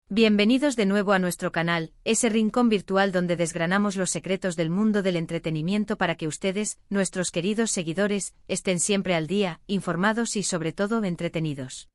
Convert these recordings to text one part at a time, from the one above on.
Bienvenidos de nuevo a nuestro canal, ese rincón virtual donde desgranamos los secretos del mundo del entretenimiento para que ustedes, nuestros queridos seguidores, estén siempre al día, informados y sobre todo entretenidos.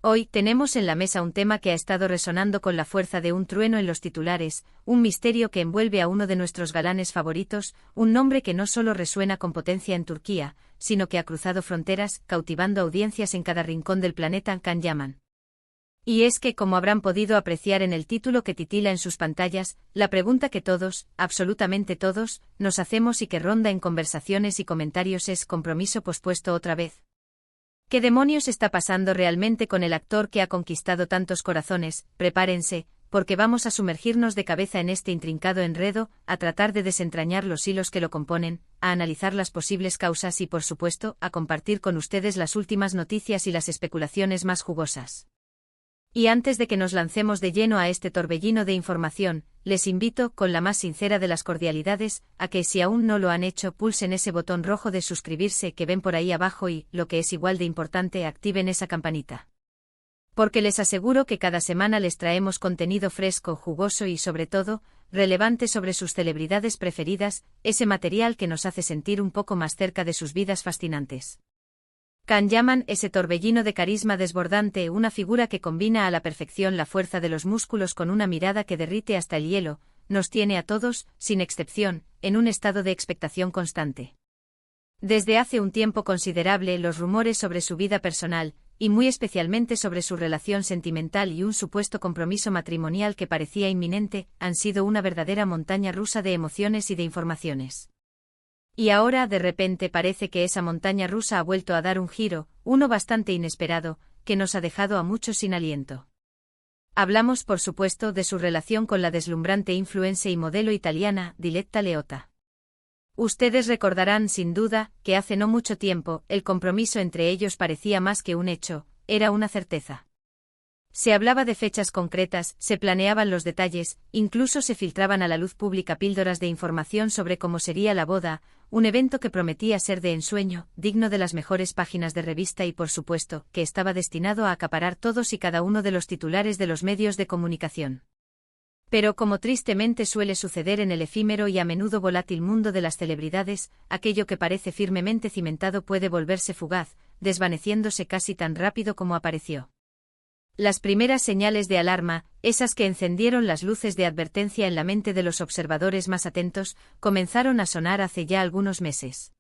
Hoy tenemos en la mesa un tema que ha estado resonando con la fuerza de un trueno en los titulares, un misterio que envuelve a uno de nuestros galanes favoritos, un nombre que no solo resuena con potencia en Turquía, sino que ha cruzado fronteras, cautivando audiencias en cada rincón del planeta. Can Yaman. Y es que, como habrán podido apreciar en el título que titila en sus pantallas, la pregunta que todos, absolutamente todos, nos hacemos y que ronda en conversaciones y comentarios es: ¿compromiso pospuesto otra vez? ¿Qué demonios está pasando realmente con el actor que ha conquistado tantos corazones? Prepárense, porque vamos a sumergirnos de cabeza en este intrincado enredo, a tratar de desentrañar los hilos que lo componen, a analizar las posibles causas y, por supuesto, a compartir con ustedes las últimas noticias y las especulaciones más jugosas. Y antes de que nos lancemos de lleno a este torbellino de información, les invito, con la más sincera de las cordialidades, a que si aún no lo han hecho pulsen ese botón rojo de suscribirse que ven por ahí abajo y, lo que es igual de importante, activen esa campanita. Porque les aseguro que cada semana les traemos contenido fresco, jugoso y, sobre todo, relevante sobre sus celebridades preferidas, ese material que nos hace sentir un poco más cerca de sus vidas fascinantes. Can Yaman, ese torbellino de carisma desbordante, una figura que combina a la perfección la fuerza de los músculos con una mirada que derrite hasta el hielo, nos tiene a todos, sin excepción, en un estado de expectación constante. Desde hace un tiempo considerable, los rumores sobre su vida personal, y muy especialmente sobre su relación sentimental y un supuesto compromiso matrimonial que parecía inminente, han sido una verdadera montaña rusa de emociones y de informaciones. Y ahora, de repente, parece que esa montaña rusa ha vuelto a dar un giro, uno bastante inesperado, que nos ha dejado a muchos sin aliento. Hablamos, por supuesto, de su relación con la deslumbrante influencer y modelo italiana, Diletta Leotta. Ustedes recordarán, sin duda, que hace no mucho tiempo, el compromiso entre ellos parecía más que un hecho, era una certeza. Se hablaba de fechas concretas, se planeaban los detalles, incluso se filtraban a la luz pública píldoras de información sobre cómo sería la boda, un evento que prometía ser de ensueño, digno de las mejores páginas de revista y, por supuesto, que estaba destinado a acaparar todos y cada uno de los titulares de los medios de comunicación. Pero, como tristemente suele suceder en el efímero y a menudo volátil mundo de las celebridades, aquello que parece firmemente cimentado puede volverse fugaz, desvaneciéndose casi tan rápido como apareció. Las primeras señales de alarma, esas que encendieron las luces de advertencia en la mente de los observadores más atentos, comenzaron a sonar hace ya algunos meses.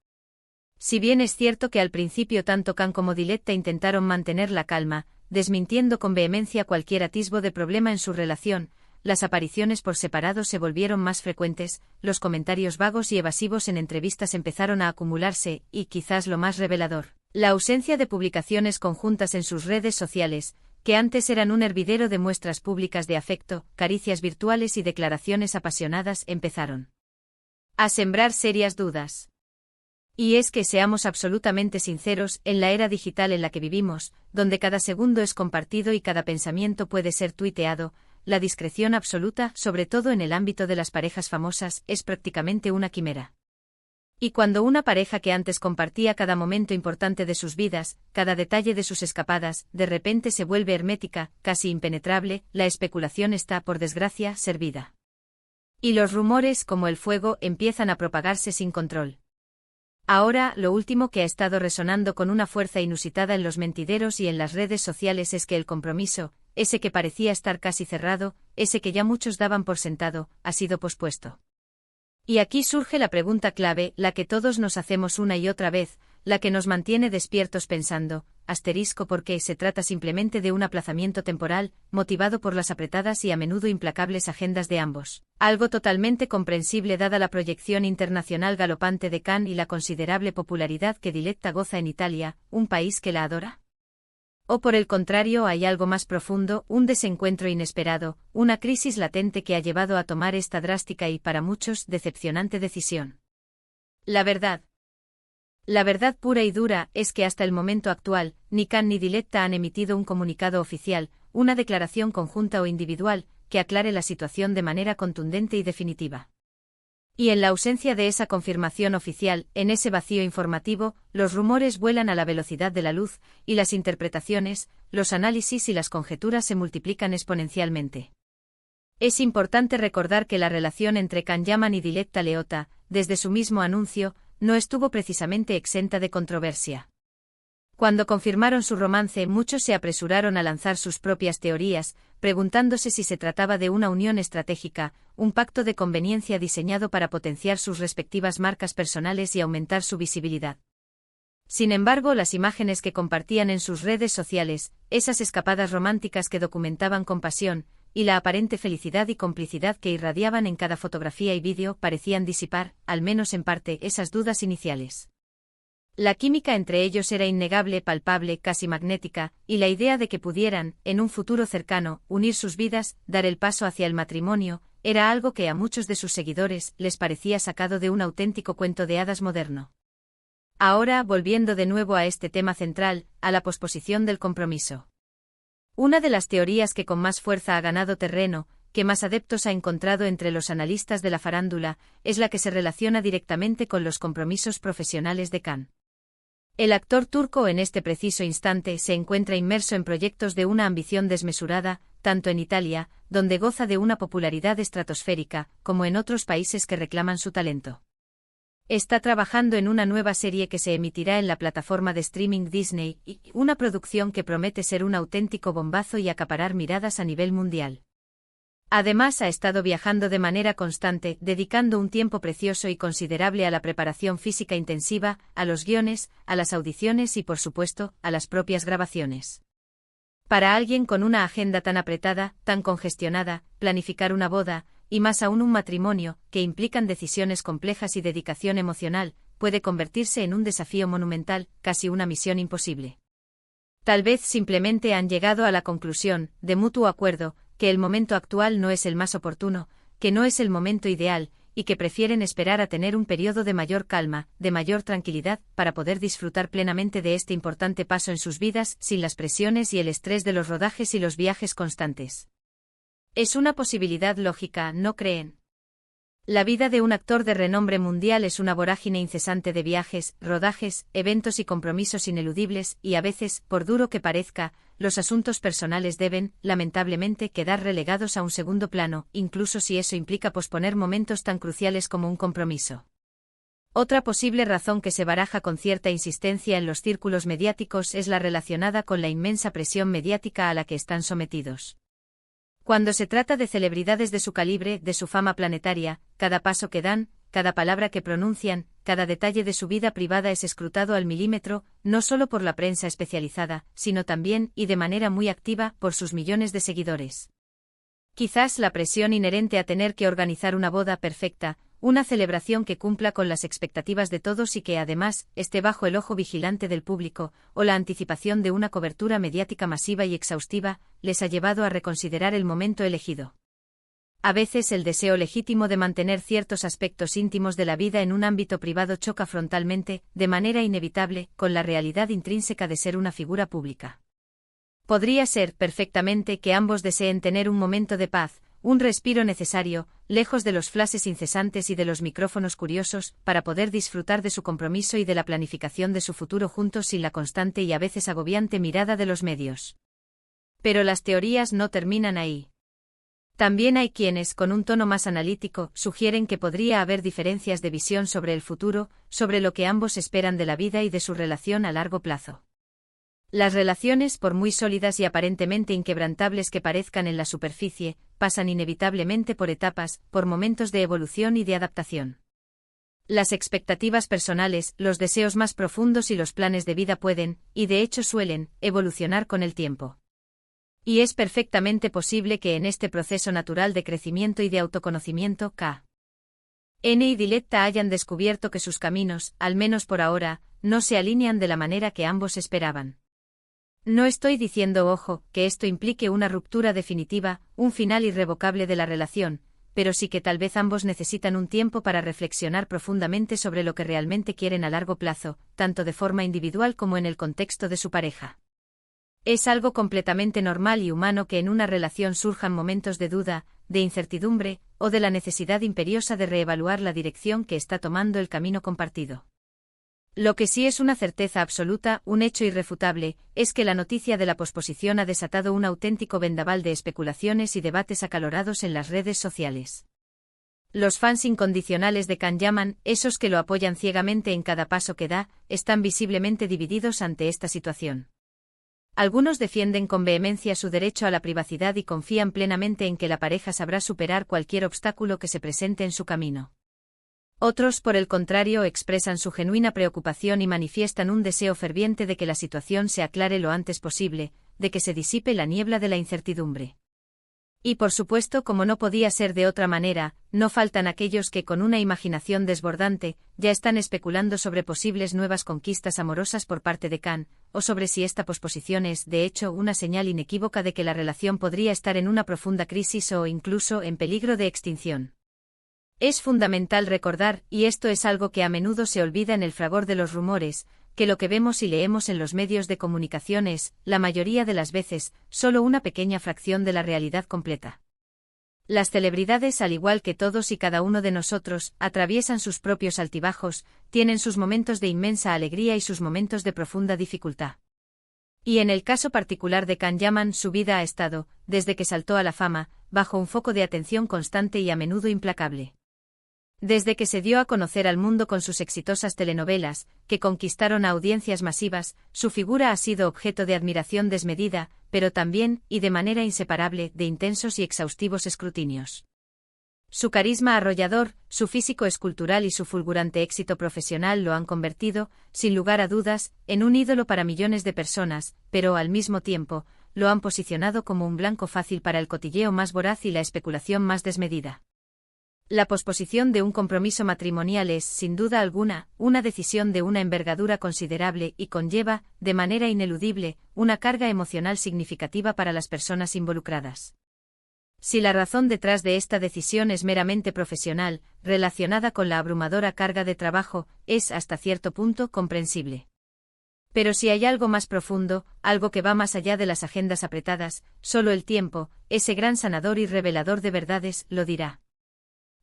Si bien es cierto que al principio tanto Can como Diletta intentaron mantener la calma, desmintiendo con vehemencia cualquier atisbo de problema en su relación, las apariciones por separado se volvieron más frecuentes, los comentarios vagos y evasivos en entrevistas empezaron a acumularse, y, quizás lo más revelador, la ausencia de publicaciones conjuntas en sus redes sociales, que antes eran un hervidero de muestras públicas de afecto, caricias virtuales y declaraciones apasionadas, empezaron a sembrar serias dudas. Y es que, seamos absolutamente sinceros, en la era digital en la que vivimos, donde cada segundo es compartido y cada pensamiento puede ser tuiteado, la discreción absoluta, sobre todo en el ámbito de las parejas famosas, es prácticamente una quimera. Y cuando una pareja que antes compartía cada momento importante de sus vidas, cada detalle de sus escapadas, de repente se vuelve hermética, casi impenetrable, la especulación está, por desgracia, servida. Y los rumores, como el fuego, empiezan a propagarse sin control. Ahora, lo último que ha estado resonando con una fuerza inusitada en los mentideros y en las redes sociales es que el compromiso, ese que parecía estar casi cerrado, ese que ya muchos daban por sentado, ha sido pospuesto. Y aquí surge la pregunta clave, la que todos nos hacemos una y otra vez, la que nos mantiene despiertos pensando, porque se trata simplemente de un aplazamiento temporal, motivado por las apretadas y a menudo implacables agendas de ambos. Algo totalmente comprensible dada la proyección internacional galopante de Can y la considerable popularidad que Diletta goza en Italia, un país que la adora. O por el contrario, hay algo más profundo, un desencuentro inesperado, una crisis latente que ha llevado a tomar esta drástica y, para muchos, decepcionante decisión. La verdad pura y dura, es que hasta el momento actual, ni Can ni Diletta han emitido un comunicado oficial, una declaración conjunta o individual, que aclare la situación de manera contundente y definitiva. Y en la ausencia de esa confirmación oficial, en ese vacío informativo, los rumores vuelan a la velocidad de la luz, y las interpretaciones, los análisis y las conjeturas se multiplican exponencialmente. Es importante recordar que la relación entre Can Yaman y Diletta Leotta, desde su mismo anuncio, no estuvo precisamente exenta de controversia. Cuando confirmaron su romance, muchos se apresuraron a lanzar sus propias teorías, preguntándose si se trataba de una unión estratégica, un pacto de conveniencia diseñado para potenciar sus respectivas marcas personales y aumentar su visibilidad. Sin embargo, las imágenes que compartían en sus redes sociales, esas escapadas románticas que documentaban con pasión, y la aparente felicidad y complicidad que irradiaban en cada fotografía y vídeo parecían disipar, al menos en parte, esas dudas iniciales. La química entre ellos era innegable, palpable, casi magnética, y la idea de que pudieran, en un futuro cercano, unir sus vidas, dar el paso hacia el matrimonio, era algo que a muchos de sus seguidores les parecía sacado de un auténtico cuento de hadas moderno. Ahora, volviendo de nuevo a este tema central, a la posposición del compromiso. Una de las teorías que con más fuerza ha ganado terreno, que más adeptos ha encontrado entre los analistas de la farándula, es la que se relaciona directamente con los compromisos profesionales de Can. El actor turco en este preciso instante se encuentra inmerso en proyectos de una ambición desmesurada, tanto en Italia, donde goza de una popularidad estratosférica, como en otros países que reclaman su talento. Está trabajando en una nueva serie que se emitirá en la plataforma de streaming Disney, y una producción que promete ser un auténtico bombazo y acaparar miradas a nivel mundial. Además, ha estado viajando de manera constante, dedicando un tiempo precioso y considerable a la preparación física intensiva, a los guiones, a las audiciones y, por supuesto, a las propias grabaciones. Para alguien con una agenda tan apretada, tan congestionada, planificar una boda, y más aún un matrimonio, que implican decisiones complejas y dedicación emocional, puede convertirse en un desafío monumental, casi una misión imposible. Tal vez simplemente han llegado a la conclusión, de mutuo acuerdo, que el momento actual no es el más oportuno, que no es el momento ideal, y que prefieren esperar a tener un periodo de mayor calma, de mayor tranquilidad, para poder disfrutar plenamente de este importante paso en sus vidas, sin las presiones y el estrés de los rodajes y los viajes constantes. Es una posibilidad lógica, ¿no creen? La vida de un actor de renombre mundial es una vorágine incesante de viajes, rodajes, eventos y compromisos ineludibles, y a veces, por duro que parezca, los asuntos personales deben, lamentablemente, quedar relegados a un segundo plano, incluso si eso implica posponer momentos tan cruciales como un compromiso. Otra posible razón que se baraja con cierta insistencia en los círculos mediáticos es la relacionada con la inmensa presión mediática a la que están sometidos. Cuando se trata de celebridades de su calibre, de su fama planetaria, cada paso que dan, cada palabra que pronuncian, cada detalle de su vida privada es escrutado al milímetro, no solo por la prensa especializada, sino también, y de manera muy activa, por sus millones de seguidores. Quizás la presión inherente a tener que organizar una boda perfecta, una celebración que cumpla con las expectativas de todos y que además esté bajo el ojo vigilante del público, o la anticipación de una cobertura mediática masiva y exhaustiva, les ha llevado a reconsiderar el momento elegido. A veces el deseo legítimo de mantener ciertos aspectos íntimos de la vida en un ámbito privado choca frontalmente, de manera inevitable, con la realidad intrínseca de ser una figura pública. Podría ser, perfectamente, que ambos deseen tener un momento de paz, un respiro necesario, lejos de los flashes incesantes y de los micrófonos curiosos, para poder disfrutar de su compromiso y de la planificación de su futuro juntos sin la constante y a veces agobiante mirada de los medios. Pero las teorías no terminan ahí. También hay quienes, con un tono más analítico, sugieren que podría haber diferencias de visión sobre el futuro, sobre lo que ambos esperan de la vida y de su relación a largo plazo. Las relaciones, por muy sólidas y aparentemente inquebrantables que parezcan en la superficie, pasan inevitablemente por etapas, por momentos de evolución y de adaptación. Las expectativas personales, los deseos más profundos y los planes de vida pueden, y de hecho suelen, evolucionar con el tiempo. Y es perfectamente posible que en este proceso natural de crecimiento y de autoconocimiento, N y Diletta hayan descubierto que sus caminos, al menos por ahora, no se alinean de la manera que ambos esperaban. No estoy diciendo, ojo, que esto implique una ruptura definitiva, un final irrevocable de la relación, pero sí que tal vez ambos necesitan un tiempo para reflexionar profundamente sobre lo que realmente quieren a largo plazo, tanto de forma individual como en el contexto de su pareja. Es algo completamente normal y humano que en una relación surjan momentos de duda, de incertidumbre, o de la necesidad imperiosa de reevaluar la dirección que está tomando el camino compartido. Lo que sí es una certeza absoluta, un hecho irrefutable, es que la noticia de la posposición ha desatado un auténtico vendaval de especulaciones y debates acalorados en las redes sociales. Los fans incondicionales de Can Yaman, esos que lo apoyan ciegamente en cada paso que da, están visiblemente divididos ante esta situación. Algunos defienden con vehemencia su derecho a la privacidad y confían plenamente en que la pareja sabrá superar cualquier obstáculo que se presente en su camino. Otros, por el contrario, expresan su genuina preocupación y manifiestan un deseo ferviente de que la situación se aclare lo antes posible, de que se disipe la niebla de la incertidumbre. Y por supuesto, como no podía ser de otra manera, no faltan aquellos que con una imaginación desbordante, ya están especulando sobre posibles nuevas conquistas amorosas por parte de Can, o sobre si esta posposición es, de hecho, una señal inequívoca de que la relación podría estar en una profunda crisis o incluso en peligro de extinción. Es fundamental recordar, y esto es algo que a menudo se olvida en el fragor de los rumores, que lo que vemos y leemos en los medios de comunicación es, la mayoría de las veces, solo una pequeña fracción de la realidad completa. Las celebridades, al igual que todos y cada uno de nosotros, atraviesan sus propios altibajos, tienen sus momentos de inmensa alegría y sus momentos de profunda dificultad. Y en el caso particular de Can Yaman, su vida ha estado, desde que saltó a la fama, bajo un foco de atención constante y a menudo implacable. Desde que se dio a conocer al mundo con sus exitosas telenovelas, que conquistaron a audiencias masivas, su figura ha sido objeto de admiración desmedida, pero también, y de manera inseparable, de intensos y exhaustivos escrutinios. Su carisma arrollador, su físico escultural y su fulgurante éxito profesional lo han convertido, sin lugar a dudas, en un ídolo para millones de personas, pero al mismo tiempo, lo han posicionado como un blanco fácil para el cotilleo más voraz y la especulación más desmedida. La posposición de un compromiso matrimonial es, sin duda alguna, una decisión de una envergadura considerable y conlleva, de manera ineludible, una carga emocional significativa para las personas involucradas. Si la razón detrás de esta decisión es meramente profesional, relacionada con la abrumadora carga de trabajo, es hasta cierto punto comprensible. Pero si hay algo más profundo, algo que va más allá de las agendas apretadas, solo el tiempo, ese gran sanador y revelador de verdades, lo dirá.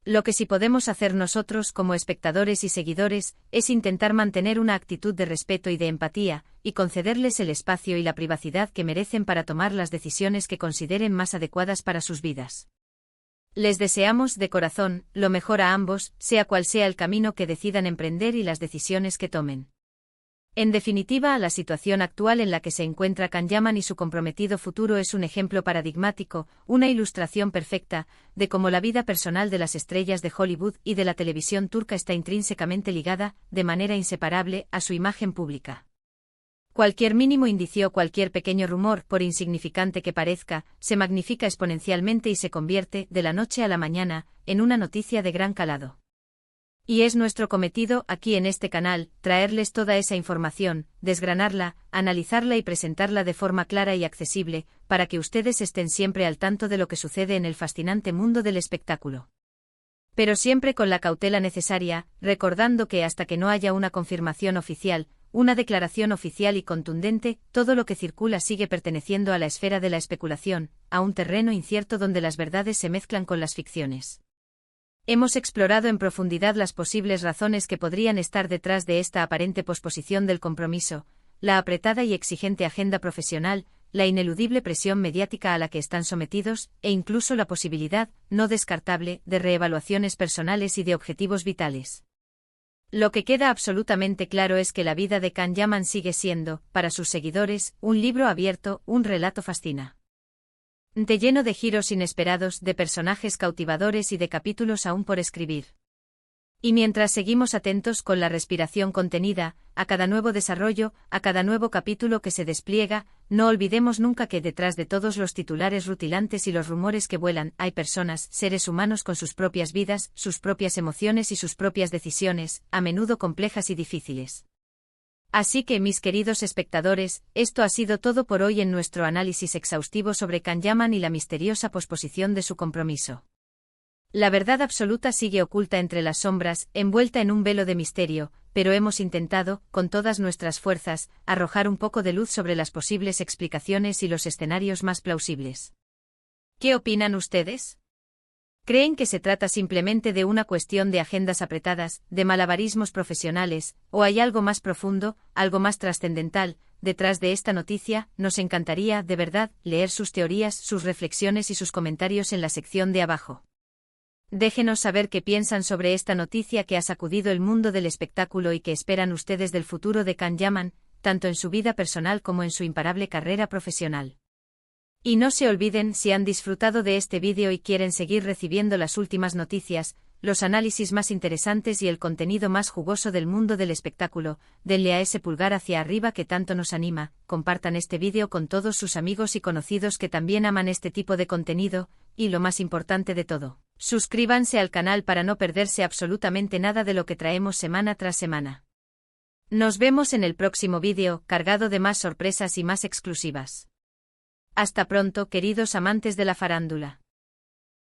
Lo que sí podemos hacer nosotros como espectadores y seguidores, es intentar mantener una actitud de respeto y de empatía, y concederles el espacio y la privacidad que merecen para tomar las decisiones que consideren más adecuadas para sus vidas. Les deseamos, de corazón, lo mejor a ambos, sea cual sea el camino que decidan emprender y las decisiones que tomen. En definitiva, la situación actual en la que se encuentra Can Yaman y su comprometido futuro es un ejemplo paradigmático, una ilustración perfecta, de cómo la vida personal de las estrellas de Hollywood y de la televisión turca está intrínsecamente ligada, de manera inseparable, a su imagen pública. Cualquier mínimo indicio, cualquier pequeño rumor, por insignificante que parezca, se magnifica exponencialmente y se convierte, de la noche a la mañana, en una noticia de gran calado. Y es nuestro cometido, aquí en este canal, traerles toda esa información, desgranarla, analizarla y presentarla de forma clara y accesible, para que ustedes estén siempre al tanto de lo que sucede en el fascinante mundo del espectáculo. Pero siempre con la cautela necesaria, recordando que hasta que no haya una confirmación oficial, una declaración oficial y contundente, todo lo que circula sigue perteneciendo a la esfera de la especulación, a un terreno incierto donde las verdades se mezclan con las ficciones. Hemos explorado en profundidad las posibles razones que podrían estar detrás de esta aparente posposición del compromiso, la apretada y exigente agenda profesional, la ineludible presión mediática a la que están sometidos, e incluso la posibilidad, no descartable, de reevaluaciones personales y de objetivos vitales. Lo que queda absolutamente claro es que la vida de Can Yaman sigue siendo, para sus seguidores, un libro abierto, un relato fascinante, lleno de giros inesperados, de personajes cautivadores y de capítulos aún por escribir. Y mientras seguimos atentos con la respiración contenida, a cada nuevo desarrollo, a cada nuevo capítulo que se despliega, no olvidemos nunca que detrás de todos los titulares rutilantes y los rumores que vuelan, hay personas, seres humanos con sus propias vidas, sus propias emociones y sus propias decisiones, a menudo complejas y difíciles. Así que, mis queridos espectadores, esto ha sido todo por hoy en nuestro análisis exhaustivo sobre Can Yaman y la misteriosa posposición de su compromiso. La verdad absoluta sigue oculta entre las sombras, envuelta en un velo de misterio, pero hemos intentado, con todas nuestras fuerzas, arrojar un poco de luz sobre las posibles explicaciones y los escenarios más plausibles. ¿Qué opinan ustedes? Creen que se trata simplemente de una cuestión de agendas apretadas, de malabarismos profesionales, o hay algo más profundo, algo más trascendental, detrás de esta noticia. Nos encantaría, de verdad, leer sus teorías, sus reflexiones y sus comentarios en la sección de abajo. Déjenos saber qué piensan sobre esta noticia que ha sacudido el mundo del espectáculo y qué esperan ustedes del futuro de Can Yaman, tanto en su vida personal como en su imparable carrera profesional. Y no se olviden, si han disfrutado de este vídeo y quieren seguir recibiendo las últimas noticias, los análisis más interesantes y el contenido más jugoso del mundo del espectáculo, denle a ese pulgar hacia arriba que tanto nos anima, compartan este vídeo con todos sus amigos y conocidos que también aman este tipo de contenido, y lo más importante de todo, suscríbanse al canal para no perderse absolutamente nada de lo que traemos semana tras semana. Nos vemos en el próximo vídeo, cargado de más sorpresas y más exclusivas. Hasta pronto, queridos amantes de la farándula.